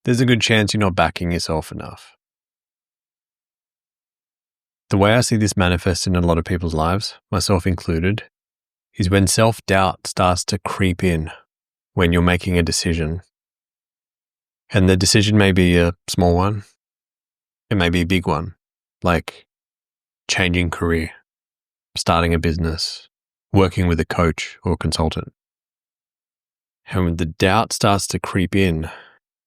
there's a good chance you're not backing yourself enough. The way I see this manifest in a lot of people's lives, myself included, is when self-doubt starts to creep in when you're making a decision. And the decision may be a small one. It may be a big one, like changing career, starting a business, working with a coach or consultant. And when the doubt starts to creep in,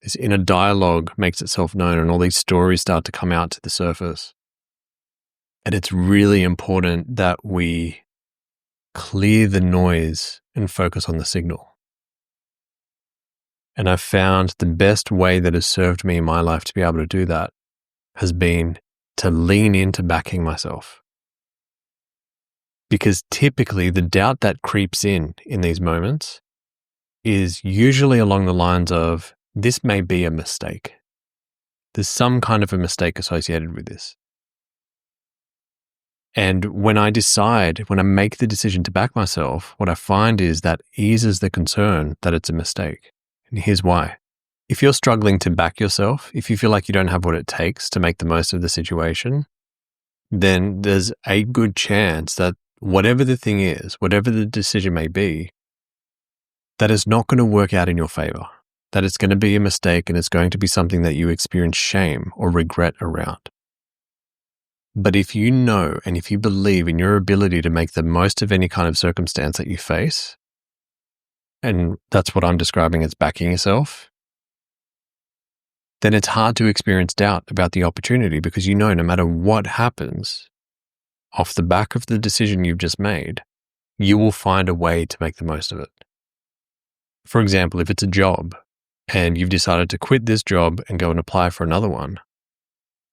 this inner dialogue makes itself known and all these stories start to come out to the surface. And it's really important that we clear the noise and focus on the signal. And I've found the best way that has served me in my life to be able to do that has been to lean into backing myself. Because typically the doubt that creeps in these moments is usually along the lines of, this may be a mistake. There's some kind of a mistake associated with this. And when I make the decision to back myself, what I find is that eases the concern that it's a mistake. And here's why. If you're struggling to back yourself, if you feel like you don't have what it takes to make the most of the situation, then there's a good chance that whatever the thing is, whatever the decision may be, that is not going to work out in your favor, that it's going to be a mistake and it's going to be something that you experience shame or regret around. But if you know and if you believe in your ability to make the most of any kind of circumstance that you face, and that's what I'm describing as backing yourself, then it's hard to experience doubt about the opportunity because you know no matter what happens off the back of the decision you've just made, you will find a way to make the most of it. For example, if it's a job and you've decided to quit this job and go and apply for another one,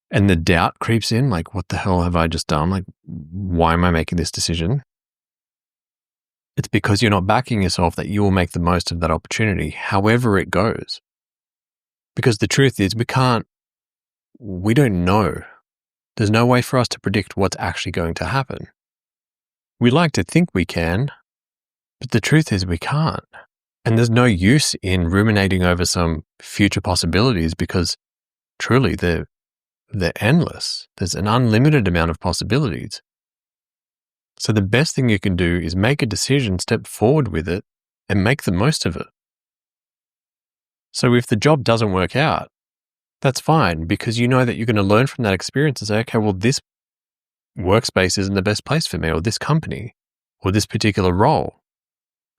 and the doubt creeps in, like, what the hell have I just done? Like, why am I making this decision? It's because you're not backing yourself that you will make the most of that opportunity, however it goes. Because the truth is, we don't know. There's no way for us to predict what's actually going to happen. We like to think we can, but the truth is we can't. And there's no use in ruminating over some future possibilities because truly they're endless. There's an unlimited amount of possibilities. So the best thing you can do is make a decision, step forward with it, and make the most of it. So if the job doesn't work out, that's fine because you know that you're going to learn from that experience and say, okay, well, this workspace isn't the best place for me, or this company, or this particular role.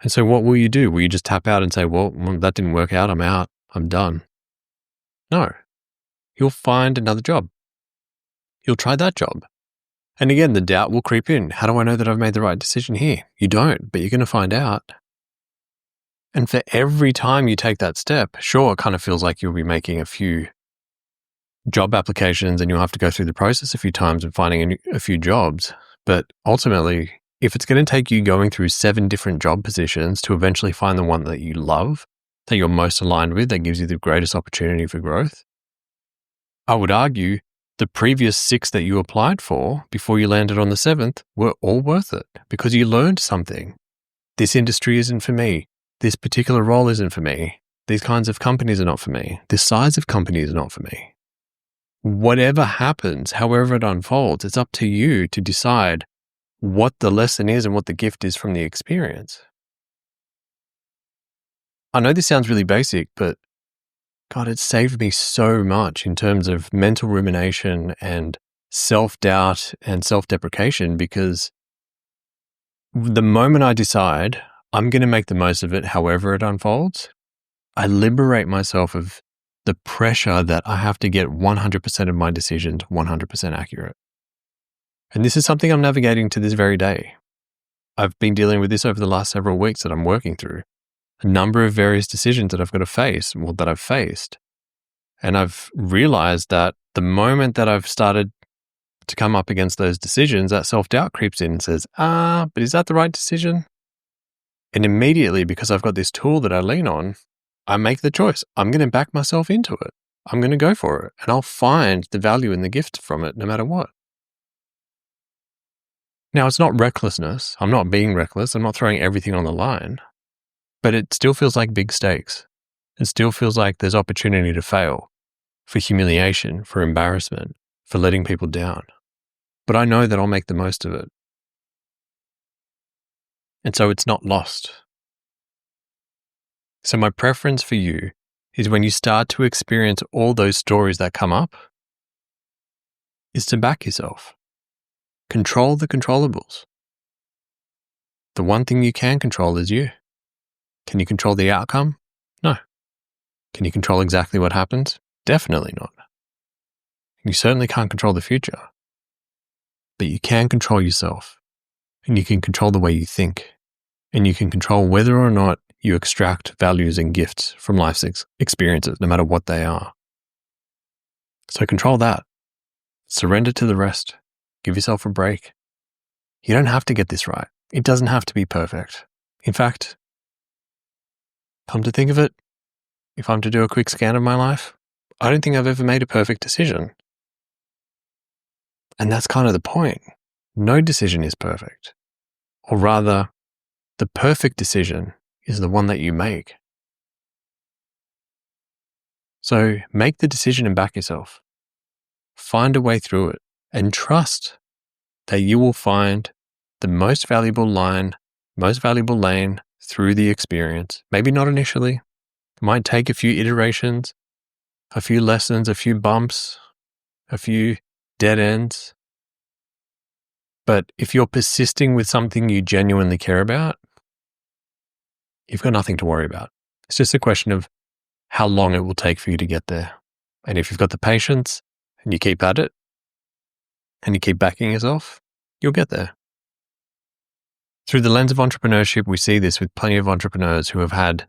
And so what will you do? Will you just tap out and say, well, that didn't work out, I'm out, I'm done? No. You'll find another job. You'll try that job. And again, the doubt will creep in. How do I know that I've made the right decision here? You don't, but you're going to find out. And for every time you take that step, sure, it kind of feels like you'll be making a few job applications and you'll have to go through the process a few times and finding a few jobs. But ultimately, if it's going to take you going through 7 different job positions to eventually find the one that you love, that you're most aligned with, that gives you the greatest opportunity for growth, I would argue the previous 6 that you applied for before you landed on the 7th were all worth it because you learned something. This industry isn't for me. This particular role isn't for me. These kinds of companies are not for me. This size of company is not for me. Whatever happens, however it unfolds, it's up to you to decide what the lesson is and what the gift is from the experience. I know this sounds really basic, but God, it's saved me so much in terms of mental rumination and self-doubt and self-deprecation because the moment I decide I'm going to make the most of it however it unfolds, I liberate myself of the pressure that I have to get 100% of my decisions 100% accurate. And this is something I'm navigating to this very day. I've been dealing with this over the last several weeks that I'm working through. A number of various decisions that I've got to face, well, that I've faced. And I've realized that the moment that I've started to come up against those decisions, that self-doubt creeps in and says, but is that the right decision? And immediately, because I've got this tool that I lean on, I make the choice. I'm going to back myself into it. I'm going to go for it. And I'll find the value and the gift from it no matter what. Now, it's not recklessness. I'm not being reckless. I'm not throwing everything on the line. But it still feels like big stakes. It still feels like there's opportunity to fail, for humiliation, for embarrassment, for letting people down. But I know that I'll make the most of it. And so it's not lost. So my preference for you is when you start to experience all those stories that come up, is to back yourself. Control the controllables. The one thing you can control is you. Can you control the outcome? No. Can you control exactly what happens? Definitely not. You certainly can't control the future. But you can control yourself. And you can control the way you think. And you can control whether or not you extract values and gifts from life's experiences, no matter what they are. So control that. Surrender to the rest. Give yourself a break. You don't have to get this right. It doesn't have to be perfect. In fact, come to think of it, if I'm to do a quick scan of my life, I don't think I've ever made a perfect decision. And that's kind of the point. No decision is perfect. Or rather, the perfect decision is the one that you make. So make the decision and back yourself. Find a way through it and trust that you will find the most valuable line, most valuable lane through the experience. Maybe not initially. It might take a few iterations, a few lessons, a few bumps, a few dead ends. But if you're persisting with something you genuinely care about, you've got nothing to worry about. It's just a question of how long it will take for you to get there. And if you've got the patience and you keep at it and you keep backing yourself, you'll get there. Through the lens of entrepreneurship, we see this with plenty of entrepreneurs who have had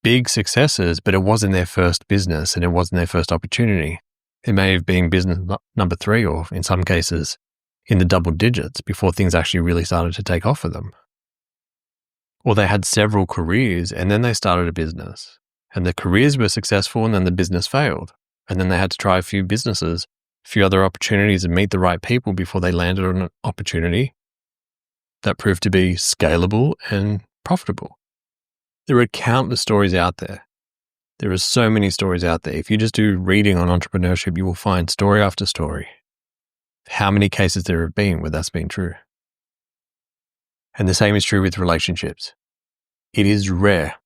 big successes, but it wasn't their first business and it wasn't their first opportunity. It may have been business number 3, or in some cases, in the double digits before things actually really started to take off for them. Or they had several careers and then they started a business. And the careers were successful and then the business failed. And then they had to try a few businesses, a few other opportunities and meet the right people before they landed on an opportunity that proved to be scalable and profitable. There are countless stories out there. There are so many stories out there. If you just do reading on entrepreneurship, you will find story after story. How many cases there have been where that's been true. And the same is true with relationships. It is rare.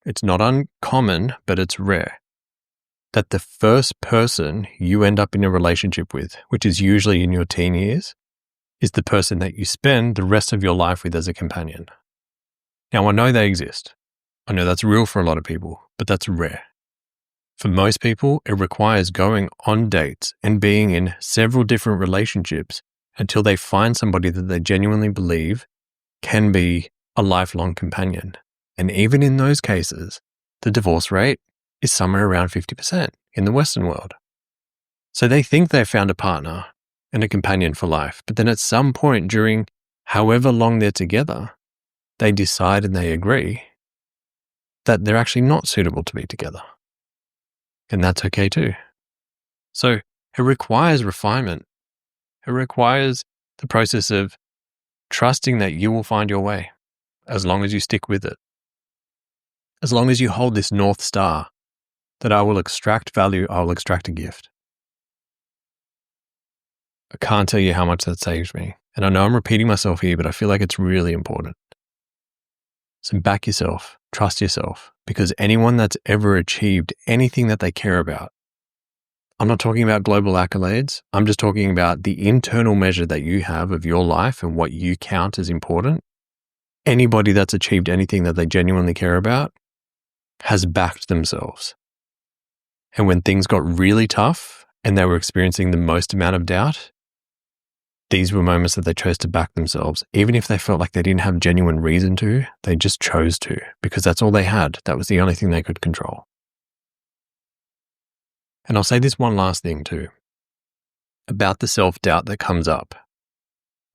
It's not uncommon, but it's rare that the first person you end up in a relationship with, which is usually in your teen years, is the person that you spend the rest of your life with as a companion. Now, I know they exist. I know that's real for a lot of people, but that's rare. For most people, it requires going on dates and being in several different relationships until they find somebody that they genuinely believe can be a lifelong companion. And even in those cases, the divorce rate is somewhere around 50% in the Western world. So they think they've found a partner and a companion for life, but then at some point during however long they're together, they decide and they agree that they're actually not suitable to be together. And that's okay too. So it requires refinement. It requires the process of trusting that you will find your way as long as you stick with it. As long as you hold this North Star that I will extract value, I will extract a gift. I can't tell you how much that saves me. And I know I'm repeating myself here, but I feel like it's really important. So back yourself, trust yourself, because anyone that's ever achieved anything that they care about, I'm not talking about global accolades. I'm just talking about the internal measure that you have of your life and what you count as important. Anybody that's achieved anything that they genuinely care about has backed themselves. And when things got really tough and they were experiencing the most amount of doubt, these were moments that they chose to back themselves. Even if they felt like they didn't have genuine reason to, they just chose to, because that's all they had. That was the only thing they could control. And I'll say this one last thing too, about the self-doubt that comes up.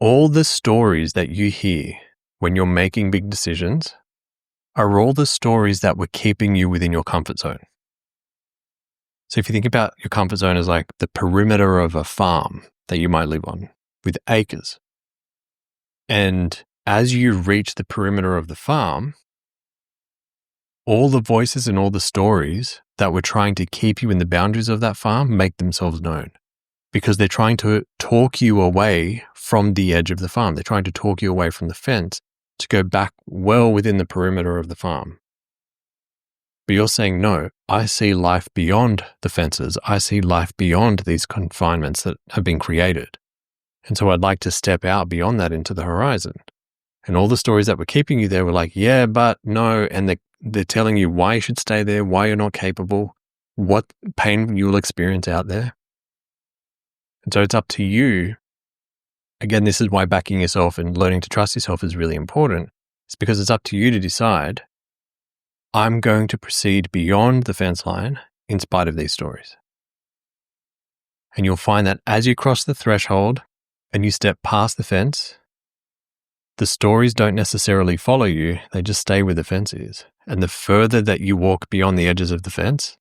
All the stories that you hear when you're making big decisions are all the stories that were keeping you within your comfort zone. So if you think about your comfort zone as like the perimeter of a farm that you might live on with acres. And as you reach the perimeter of the farm, all the voices and all the stories that were trying to keep you in the boundaries of that farm make themselves known, because they're trying to talk you away from the edge of the farm. They're trying to talk you away from the fence to go back well within the perimeter of the farm. But you're saying, no, I see life beyond the fences. I see life beyond these confinements that have been created. And so I'd like to step out beyond that into the horizon. And all the stories that were keeping you there were like, yeah, but no. And they're telling you why you should stay there, why you're not capable, what pain you will experience out there. And so it's up to you. Again, this is why backing yourself and learning to trust yourself is really important. It's because it's up to you to decide, I'm going to proceed beyond the fence line in spite of these stories. And you'll find that as you cross the threshold and you step past the fence, the stories don't necessarily follow you. They just stay where the fence is. And the further that you walk beyond the edges of the fence,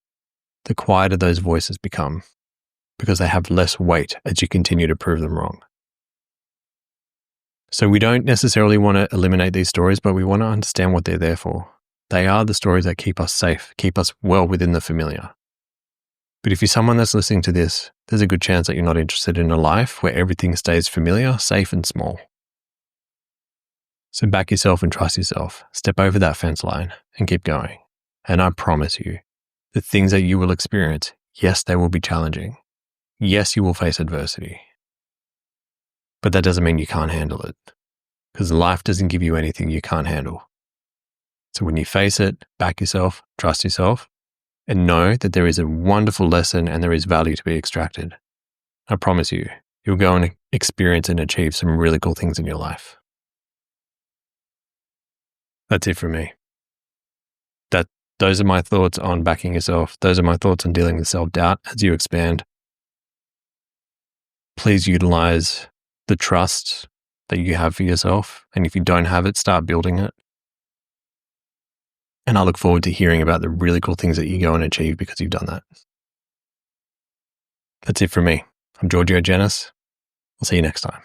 the quieter those voices become, because they have less weight as you continue to prove them wrong. So we don't necessarily want to eliminate these stories, but we want to understand what they're there for. They are the stories that keep us safe, keep us well within the familiar. But if you're someone that's listening to this, there's a good chance that you're not interested in a life where everything stays familiar, safe, and small. So back yourself and trust yourself. Step over that fence line and keep going. And I promise you, the things that you will experience, yes, they will be challenging. Yes, you will face adversity. But that doesn't mean you can't handle it, because life doesn't give you anything you can't handle. So when you face it, back yourself, trust yourself, and know that there is a wonderful lesson and there is value to be extracted. I promise you, you'll go and experience and achieve some really cool things in your life. That's it for me. Those are my thoughts on backing yourself. Those are my thoughts on dealing with self-doubt as you expand. Please utilize the trust that you have for yourself. And if you don't have it, start building it. And I look forward to hearing about the really cool things that you go and achieve because you've done that. That's it from me. I'm Giorgio Genaus. I'll see you next time.